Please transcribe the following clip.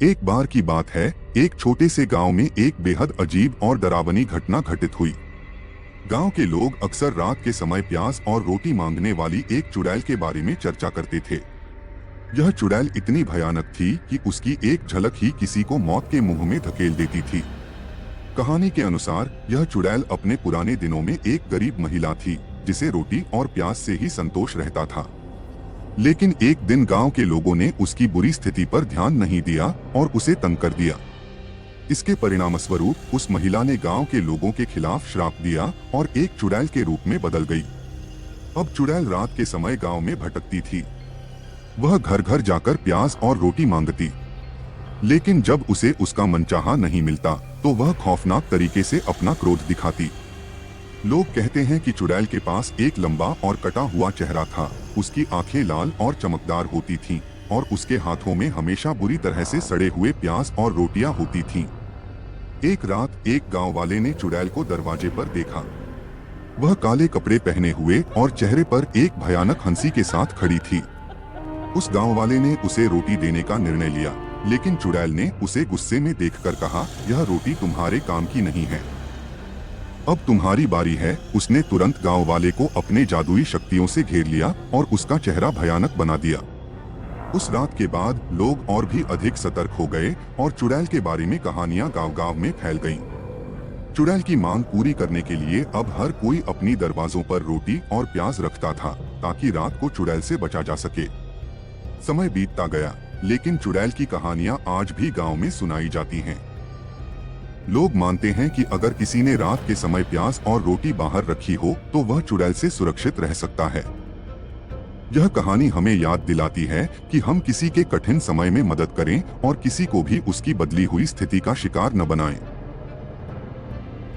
एक बार की बात है, एक छोटे से गांव में एक बेहद अजीब और डरावनी घटना घटित हुई। गांव के लोग अक्सर रात के समय प्याज और रोटी मांगने वाली एक चुड़ैल के बारे में चर्चा करते थे। यह चुड़ैल इतनी भयानक थी कि उसकी एक झलक ही किसी को मौत के मुंह में धकेल देती थी। कहानी के अनुसार यह चुड़ैल अपने पुराने दिनों में एक गरीब महिला थी, जिसे रोटी और प्याज से ही संतोष रहता था। लेकिन एक दिन गांव के लोगों ने उसकी बुरी स्थिति पर ध्यान नहीं दिया और उसे तंग कर दिया। इसके परिणामस्वरूप उस महिला ने गांव के लोगों के खिलाफ श्राप दिया और एक चुड़ैल के रूप में बदल गई। अब चुड़ैल रात के समय गांव में भटकती थी। वह घर घर जाकर प्याज और रोटी मांगती, लेकिन जब उसे उसका मनचाहा नहीं मिलता तो वह खौफनाक तरीके से अपना क्रोध दिखाती। लोग कहते हैं कि चुड़ैल के पास एक लंबा और कटा हुआ चेहरा था, उसकी आंखें लाल और चमकदार होती थीं और उसके हाथों में हमेशा बुरी तरह से सड़े हुए प्याज और रोटियां होती थीं। एक रात एक गांव वाले ने चुड़ैल को दरवाजे पर देखा। वह काले कपड़े पहने हुए और चेहरे पर एक भयानक हंसी के साथ खड़ी थी। उस गांव वाले ने उसे रोटी देने का निर्णय लिया, लेकिन चुड़ैल ने उसे गुस्से में देखकर कहा, यह रोटी तुम्हारे काम की नहीं है, अब तुम्हारी बारी है। उसने तुरंत गांव वाले को अपने जादुई शक्तियों से घेर लिया और उसका चेहरा भयानक बना दिया। उस रात के बाद लोग और भी अधिक सतर्क हो गए और चुड़ैल के बारे में कहानियां गांव-गांव में फैल गईं। चुड़ैल की मांग पूरी करने के लिए अब हर कोई अपनी दरवाजों पर रोटी और प्याज रखता था, ताकि रात को चुड़ैल से बचा जा सके। समय बीतता गया, लेकिन चुड़ैल की कहानियां आज भी गांव में सुनाई जाती हैं। लोग मानते हैं कि अगर किसी ने रात के समय प्याज और रोटी बाहर रखी हो तो वह चुड़ैल से सुरक्षित रह सकता है। यह कहानी हमें याद दिलाती है कि हम किसी के कठिन समय में मदद करें और किसी को भी उसकी बदली हुई स्थिति का शिकार न बनाएं।